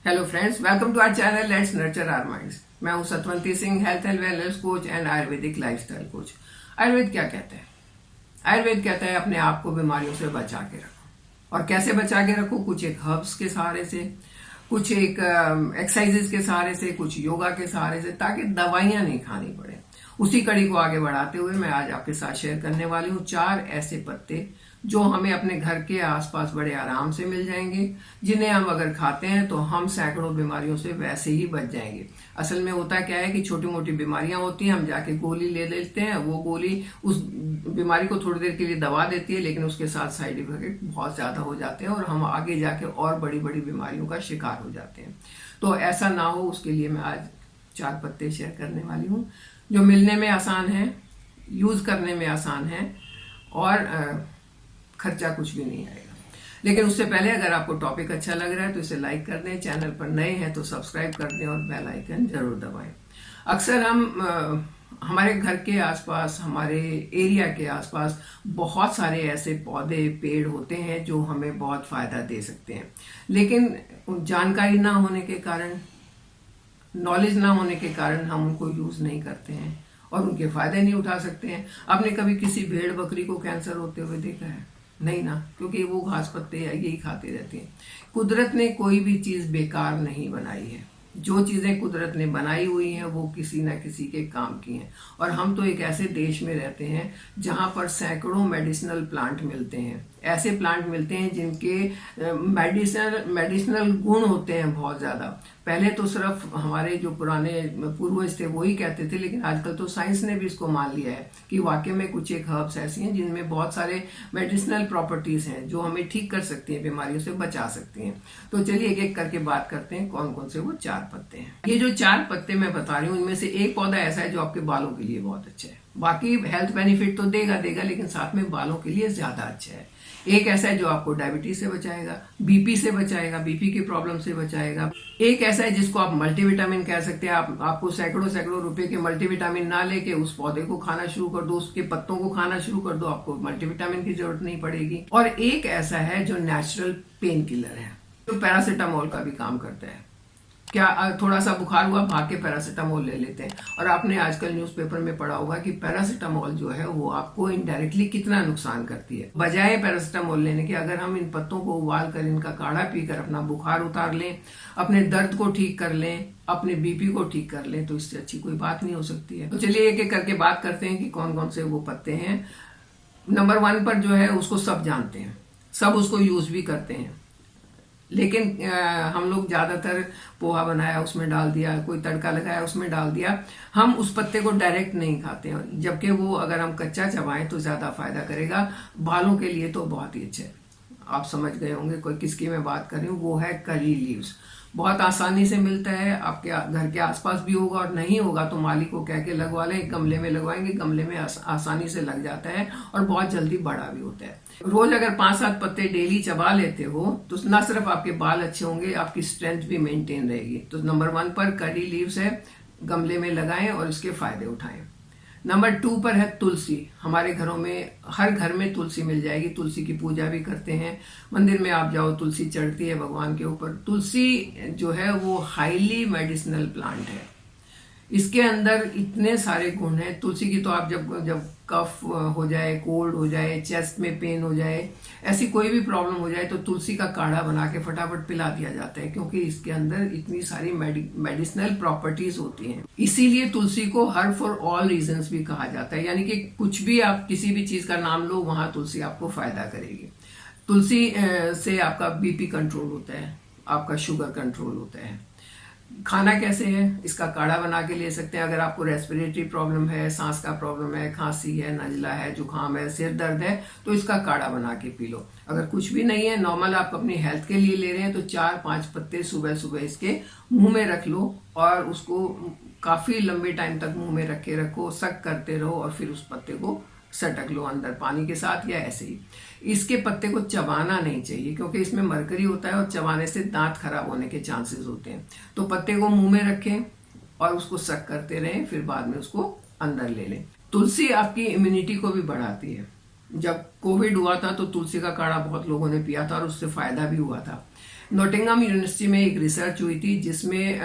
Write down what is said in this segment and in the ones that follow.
Hello friends, welcome to our channel let's nurture our minds. मैं हूं Satwanti Singh, health and wellness coach and Ayurvedic lifestyle coach. Ayurveda क्या कहता है? आयुर्वेद कहता है अपने आप को बीमारियों से बचा के रखो। और कैसे बचा के रखो? कुछ एक हर्ब्स के सहारे से, कुछ एक एक्सरसाइजेस के सहारे से, कुछ योगा के सहारे से, ताकि दवाइयां नहीं खानी पड़े। उसी कड़ी को आगे बढ़ाते हुए मैं आज आपके साथ शेयर करने वाली हूँ 4 ऐसे पत्ते जो हमें अपने घर के आसपास बड़े आराम से मिल जाएंगे, जिन्हें हम अगर खाते हैं तो हम सैकड़ों बीमारियों से वैसे ही बच जाएंगे। असल में होता क्या है कि छोटी मोटी बीमारियां होती हैं, हम जाके गोली ले लेते हैं, वो गोली उस बीमारी को थोड़ी देर के लिए दबा देती है, लेकिन उसके साथ साइड इफेक्ट बहुत ज्यादा हो जाते हैं और हम आगे जाके और बड़ी बड़ी बीमारियों का शिकार हो जाते हैं। तो ऐसा ना हो, उसके लिए मैं आज 4 पत्ते शेयर करने वाली हूँ जो मिलने में आसान है, यूज करने में आसान है और खर्चा कुछ भी नहीं आएगा। लेकिन उससे पहले अगर आपको टॉपिक अच्छा लग रहा है तो इसे लाइक कर दें, चैनल पर नए हैं तो सब्सक्राइब कर दें और बेल आइकन जरूर दबाएं। अक्सर हम हमारे घर के आसपास, हमारे एरिया के आसपास बहुत सारे ऐसे पौधे पेड़ होते हैं जो हमें बहुत फायदा दे सकते हैं, लेकिन जानकारी ना होने के कारण, नॉलेज ना होने के कारण हम उनको यूज नहीं करते हैं और उनके फायदे नहीं उठा सकते हैं। आपने कभी किसी भेड़ बकरी को कैंसर होते हुए देखा है? नहीं ना, क्योंकि वो घास पत्ते यही खाते रहते हैं। कुदरत ने कोई भी चीज बेकार नहीं बनाई है। जो चीजें कुदरत ने बनाई हुई हैं वो किसी न किसी के काम की हैं। और हम तो एक ऐसे देश में रहते हैं जहां पर सैकड़ों मेडिसिनल प्लांट मिलते हैं। ऐसे प्लांट मिलते हैं जिनके मेडिसिनल गुण होते हैं बहुत ज्यादा। पहले तो सिर्फ हमारे जो पुराने पूर्वज थे वही कहते थे, लेकिन आजकल तो साइंस ने भी इसको मान लिया है कि वाकई में कुछ एक हर्ब्स ऐसी हैं जिनमें बहुत सारे मेडिसिनल प्रॉपर्टीज हैं जो हमें ठीक कर सकती हैं, बीमारियों से बचा सकती हैं। तो चलिए एक एक करके बात करते हैं कौन कौन से वो 4 पत्ते हैं। ये जो 4 पत्ते मैं बता रही हूँ, इनमें से एक पौधा ऐसा है जो आपके बालों के लिए बहुत अच्छा है। बाकी हेल्थ बेनिफिट तो देगा, लेकिन साथ में बालों के लिए ज्यादा अच्छा है। एक ऐसा है जो आपको डायबिटीज से बचाएगा, बीपी से बचाएगा, बीपी की प्रॉब्लम से बचाएगा। एक ऐसा है जिसको आप मल्टीविटामिन कह सकते हैं। आपको सैकड़ों सैकड़ों रुपए के मल्टीविटामिन ना लेके उस पौधे को खाना शुरू कर दो, उसके पत्तों को खाना शुरू कर दो, आपको मल्टीविटामिन की जरूरत नहीं पड़ेगी। और एक ऐसा है जो नेचुरल पेन किलर है, जो पैरासीटामोल का भी काम करता है। क्या थोड़ा सा बुखार हुआ, भाग के पैरासीटामोल ले लेते हैं। और आपने आजकल न्यूज़पेपर में पढ़ा होगा कि पैरासीटामोल जो है वो आपको इनडायरेक्टली कितना नुकसान करती है। बजाय पैरासीटामोल लेने के अगर हम इन पत्तों को उबाल कर, इनका काढ़ा पीकर अपना बुखार उतार लें, अपने दर्द को ठीक कर लें, अपने बीपी को ठीक कर लें, तो इससे अच्छी कोई बात नहीं हो सकती है। तो चलिए एक एक करके बात करते हैं कि कौन कौन से वो पत्ते हैं। नंबर 1 पर जो है उसको सब जानते हैं, सब उसको यूज भी करते हैं, लेकिन हम लोग ज्यादातर पोहा बनाया उसमें डाल दिया, कोई तड़का लगाया उसमें डाल दिया। हम उस पत्ते को डायरेक्ट नहीं खाते हैं, जबकि वो अगर हम कच्चा चबाएं तो ज्यादा फायदा करेगा। बालों के लिए तो बहुत ही अच्छा है। आप समझ गए होंगे कोई किसकी मैं बात कर रही हूँ। वो है करी लीव्स। बहुत आसानी से मिलता है, आपके घर के आसपास भी होगा, और नहीं होगा तो माली को कह के लगवा लें। गमले में लगवाएंगे, गमले में आसानी से लग जाता है और बहुत जल्दी बड़ा भी होता है। रोज अगर 5-7 पत्ते डेली चबा लेते हो तो ना सिर्फ आपके बाल अच्छे होंगे, आपकी स्ट्रेंथ भी मेंटेन रहेगी। तो नंबर 1 पर करी लीव्स है, गमले में लगाएं और इसके फायदे उठाएं। नंबर 2 पर है तुलसी। हमारे घरों में, हर घर में तुलसी मिल जाएगी। तुलसी की पूजा भी करते हैं, मंदिर में आप जाओ तुलसी चढ़ती है भगवान के ऊपर। तुलसी जो है वो हाईली मेडिसिनल प्लांट है। इसके अंदर इतने सारे गुण हैं। तुलसी की तो आप जब कफ हो जाए, कोल्ड हो जाए, चेस्ट में पेन हो जाए, ऐसी कोई भी प्रॉब्लम हो जाए तो तुलसी का काढ़ा बना के फटाफट पिला दिया जाता है, क्योंकि इसके अंदर इतनी सारी मेडिसिनल प्रॉपर्टीज होती हैं। इसीलिए तुलसी को हर्ब फॉर ऑल रीजंस भी कहा जाता है, यानी कि कुछ भी आप किसी भी चीज का नाम लो, वहां तुलसी आपको फायदा करेगी। तुलसी से आपका बीपी कंट्रोल होता है, आपका शुगर कंट्रोल होता है। खाना कैसे है? इसका काढ़ा बना के ले सकते हैं। अगर आपको रेस्पिरेटरी प्रॉब्लम है, सांस का प्रॉब्लम है, खांसी है, नजला है, जुकाम है, सिर दर्द है, तो इसका काढ़ा बना के पी लो। अगर कुछ भी नहीं है, नॉर्मल आप अपनी हेल्थ के लिए ले रहे हैं, तो 4-5 पत्ते सुबह सुबह इसके मुंह में रख लो और उसको काफी लंबे टाइम तक मुंह में रखे रखो, सक करते रहो और फिर उस पत्ते को सटक लो अंदर पानी के साथ या ऐसे ही। इसके पत्ते को चबाना नहीं चाहिए, क्योंकि इसमें मरकरी होता है और चबाने से दांत खराब होने के चांसेस होते हैं। तो पत्ते को मुंह में रखें और उसको सक करते रहें, फिर बाद में उसको अंदर ले लें। तुलसी आपकी इम्यूनिटी को भी बढ़ाती है। जब कोविड हुआ था तो तुलसी का काढ़ा बहुत लोगों ने पिया था और उससे फायदा भी हुआ था। नोटिंगम यूनिवर्सिटी में एक रिसर्च हुई थी जिसमें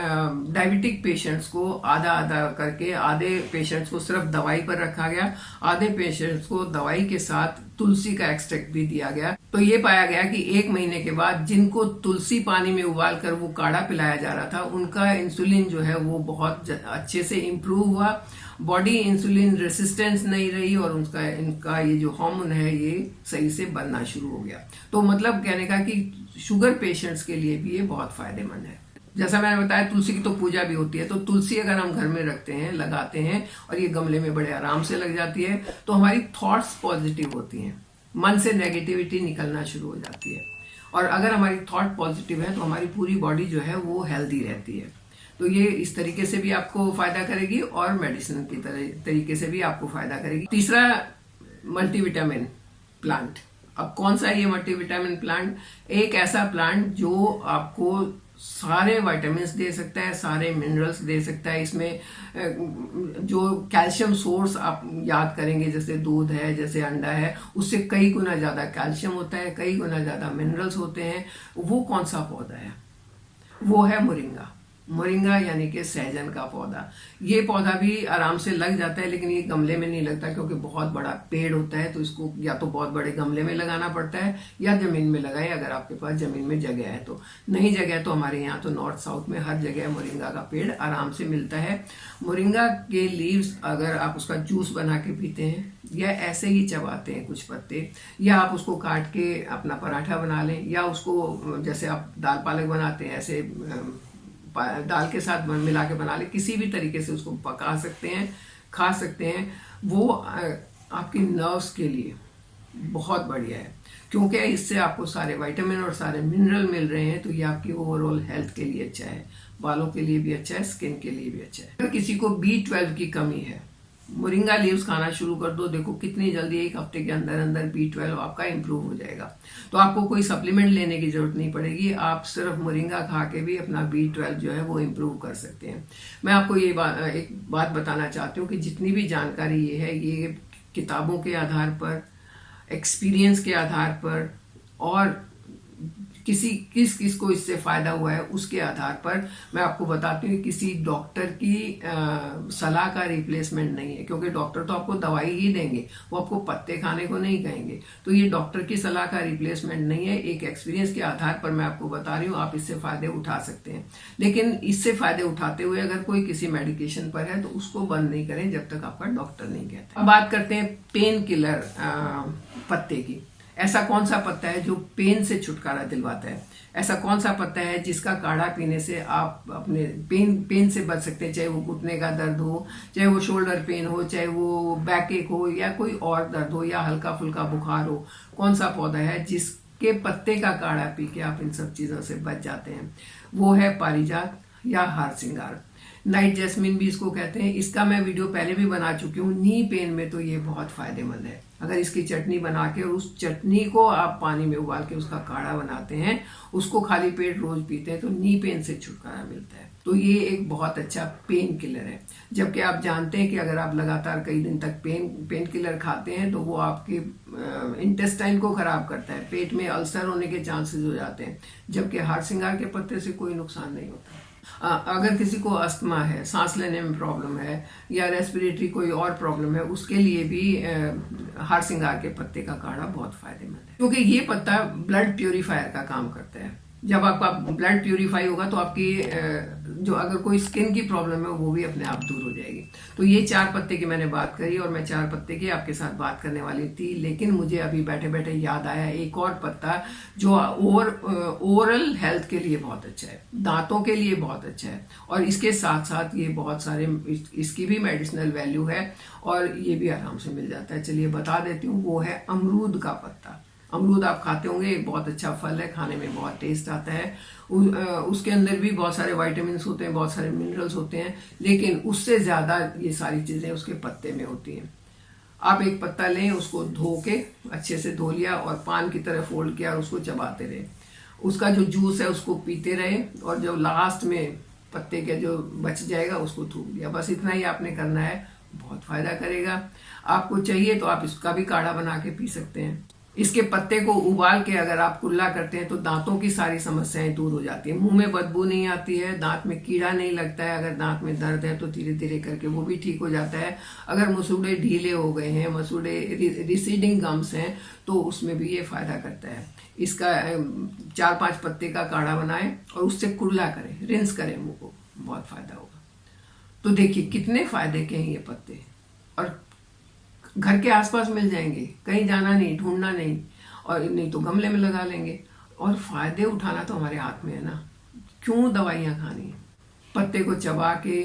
डायबिटिक पेशेंट्स को आधा आधा करके आधे पेशेंट्स को सिर्फ दवाई पर रखा गया, आधे पेशेंट्स को दवाई के साथ तुलसी का एक्सट्रैक्ट भी दिया गया। तो ये पाया गया कि 1 महीने के बाद जिनको तुलसी पानी में उबाल कर वो काढ़ा पिलाया जा रहा था, उनका इंसुलिन जो है वो बहुत अच्छे से इम्प्रूव हुआ, बॉडी इंसुलिन रेसिस्टेंस नहीं रही और उनका इनका ये जो हार्मोन है ये सही से बनना शुरू हो गया। तो मतलब कहने का कि शुगर पेशेंट्स के लिए भी ये बहुत फायदेमंद है। जैसा मैंने बताया, तुलसी की तो पूजा भी होती है, तो तुलसी अगर हम घर में रखते हैं, लगाते हैं और ये गमले में बड़े आराम से लग जाती है, तो हमारी थॉट्स पॉजिटिव होती हैं, मन से नेगेटिविटी निकलना शुरू हो जाती है। और अगर हमारी थॉट पॉजिटिव है तो हमारी पूरी बॉडी जो है वो हेल्दी रहती है। तो ये इस तरीके से भी आपको फायदा करेगी और मेडिसिन की तरीके से भी आपको फायदा करेगी। तीसरा, मल्टीविटामिन प्लांट। अब कौन सा है ये मल्टीविटामिन प्लांट? एक ऐसा प्लांट जो आपको सारे विटामिन दे सकता है, सारे मिनरल्स दे सकता है। इसमें जो कैल्शियम सोर्स आप याद करेंगे, जैसे दूध है, जैसे अंडा है, उससे कई गुना ज्यादा कैल्शियम होता है, कई गुना ज्यादा मिनरल्स होते हैं। वो कौन सा पौधा है? वो है मोरिंगा। मोरिंगा यानी कि सहजन का पौधा। ये पौधा भी आराम से लग जाता है, लेकिन ये गमले में नहीं लगता क्योंकि बहुत बड़ा पेड़ होता है, तो इसको या तो बहुत बड़े गमले में लगाना पड़ता है या जमीन में लगाए, अगर आपके पास जमीन में जगह है तो। नहीं जगह है तो हमारे यहाँ तो नॉर्थ साउथ में हर जगह मोरिंगा का पेड़ आराम से मिलता है। मोरिंगा के लीव्स अगर आप उसका जूस बना के पीते हैं या ऐसे ही चबाते हैं कुछ पत्ते, या आप उसको काट के अपना पराठा बना लें, या उसको जैसे आप दाल पालक बनाते हैं ऐसे दाल के साथ मिला के बना ले, किसी भी तरीके से उसको पका सकते हैं, खा सकते हैं। वो आपकी नर्व्स के लिए बहुत बढ़िया है क्योंकि इससे आपको सारे विटामिन और सारे मिनरल मिल रहे हैं। तो ये आपकी ओवरऑल हेल्थ के लिए अच्छा है, बालों के लिए भी अच्छा है, स्किन के लिए भी अच्छा है। अगर किसी को B12 की कमी है, मोरिंगा लीव्स खाना शुरू कर दो, देखो कितनी जल्दी 1 हफ्ते के अंदर अंदर B12 आपका इंप्रूव हो जाएगा। तो आपको कोई सप्लीमेंट लेने की जरूरत नहीं पड़ेगी, आप सिर्फ मोरिंगा खा के भी अपना B12 जो है वो इंप्रूव कर सकते हैं। मैं आपको ये एक बात बताना चाहती हूँ कि जितनी भी जानकारी ये है, ये किताबों के आधार पर, एक्सपीरियंस के आधार पर और किस को इससे फायदा हुआ है उसके आधार पर मैं आपको बताती हूँ। किसी डॉक्टर की सलाह का रिप्लेसमेंट नहीं है, क्योंकि डॉक्टर तो आपको दवाई ही देंगे, वो आपको पत्ते खाने को नहीं कहेंगे। तो ये डॉक्टर की सलाह का रिप्लेसमेंट नहीं है, एक एक्सपीरियंस के आधार पर मैं आपको बता रही हूँ, आप इससे फायदे उठा सकते हैं। लेकिन इससे फायदे उठाते हुए अगर कोई किसी मेडिकेशन पर है तो उसको बंद नहीं करें जब तक आपका डॉक्टर नहीं कहता। अब बात करते हैं पेन किलर पत्ते की। ऐसा कौन सा पत्ता है जो पेन से छुटकारा दिलवाता है? ऐसा कौन सा पत्ता है जिसका काढ़ा पीने से आप अपने पेन से बच सकते हैं? चाहे वो घुटने का दर्द हो, चाहे वो शोल्डर पेन हो, चाहे वो बैक एक हो, या कोई और दर्द हो, या हल्का फुल्का बुखार हो। कौन सा पौधा है जिसके पत्ते का काढ़ा पी के आप इन सब चीजों से बच जाते हैं? वो है पारिजात या हार सिंगार। नाइट जैस्मिन भी इसको कहते हैं। इसका मैं वीडियो पहले भी बना चुकी हूँ। नी पेन में तो ये बहुत फायदेमंद है। अगर इसकी चटनी बना के और उस चटनी को आप पानी में उबाल के उसका काढ़ा बनाते हैं, उसको खाली पेट रोज पीते हैं, तो नी पेन से छुटकारा मिलता है। तो ये एक बहुत अच्छा पेन किलर है। जबकि आप जानते हैं कि अगर आप लगातार कई दिन तक पेन किलर खाते हैं तो वो आपके इंटेस्टाइन को खराब करता है, पेट में अल्सर होने के चांसेस हो जाते हैं। जबकि हार सिंगार के पत्ते से कोई नुकसान नहीं होता। अगर किसी को अस्थमा है, सांस लेने में प्रॉब्लम है, या रेस्पिरेटरी कोई और प्रॉब्लम है, उसके लिए भी हार सिंगार के पत्ते का काढ़ा बहुत फायदेमंद है, क्योंकि ये पत्ता ब्लड प्यूरिफायर का काम करता है। जब आपका ब्लड प्यूरिफाई होगा तो आपकी जो अगर कोई स्किन की प्रॉब्लम है वो भी अपने आप दूर हो जाएगी। तो ये 4 पत्ते की मैंने बात करी और मैं 4 पत्ते की आपके साथ बात करने वाली थी, लेकिन मुझे अभी बैठे बैठे याद आया एक और पत्ता जो ओरल हेल्थ के लिए बहुत अच्छा है, दांतों के लिए बहुत अच्छा है, और इसके साथ साथ ये बहुत सारे इसकी भी मेडिसिनल वैल्यू है और ये भी आराम से मिल जाता है। चलिए बता देती हूँ, वो है अमरूद का पत्ता। अमरूद आप खाते होंगे, एक बहुत अच्छा फल है, खाने में बहुत टेस्ट आता है। उसके अंदर भी बहुत सारे विटामिन्स होते हैं, बहुत सारे मिनरल्स होते हैं, लेकिन उससे ज्यादा ये सारी चीजें उसके पत्ते में होती हैं। आप एक पत्ता लें, उसको धो के अच्छे से धो लिया और पान की तरह फोल्ड किया और उसको चबाते रहे, उसका जो जूस है उसको पीते रहे, और जो लास्ट में पत्ते के जो बच जाएगा उसको थूक दिया। बस इतना ही आपने करना है, बहुत फायदा करेगा। आपको चाहिए तो आप इसका भी काढ़ा बना के पी सकते हैं। इसके पत्ते को उबाल के अगर आप कुल्ला करते हैं तो दांतों की सारी समस्याएं दूर हो जाती है। मुंह में बदबू नहीं आती है, दांत में कीड़ा नहीं लगता है, अगर दांत में दर्द है तो धीरे धीरे करके वो भी ठीक हो जाता है। अगर मसूड़े ढीले हो गए हैं, मसूड़े रिसीडिंग गम्स हैं, तो उसमें भी ये फायदा करता है। इसका 4-5 पत्ते का काढ़ा बनाएं और उससे कुल्ला करें, रिंस करें मुंह को, बहुत फायदा होगा। तो देखिए कितने फायदे के हैं ये पत्ते, और घर के आसपास मिल जाएंगे, कहीं जाना नहीं, ढूंढना नहीं, और नहीं तो गमले में लगा लेंगे। और फायदे उठाना तो हमारे हाथ में है ना, क्यों दवाइयाँ खानी। पत्ते को चबा के,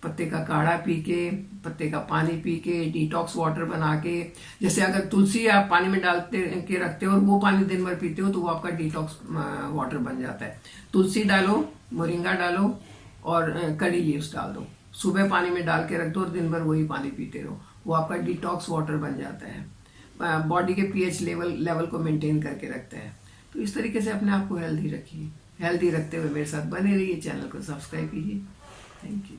पत्ते का काढ़ा पी के, पत्ते का पानी पी के, डिटॉक्स वाटर बना के, जैसे अगर तुलसी आप पानी में डालते के रखते हो और वो पानी दिन भर पीते हो तो वो आपका डिटॉक्स वाटर बन जाता है। तुलसी डालो, मोरिंगा डालो और करी लीव्स डाल दो, सुबह पानी में डाल के रख दो और दिन भर वही पानी पीते रहो, वो आपका डिटॉक्स वाटर बन जाता है। बॉडी के पीएच लेवल को मेंटेन करके रखता है। तो इस तरीके से अपने आप को हेल्दी रखिए। हेल्दी रखते हुए मेरे साथ बने रहिए, चैनल को सब्सक्राइब कीजिए। Thank you.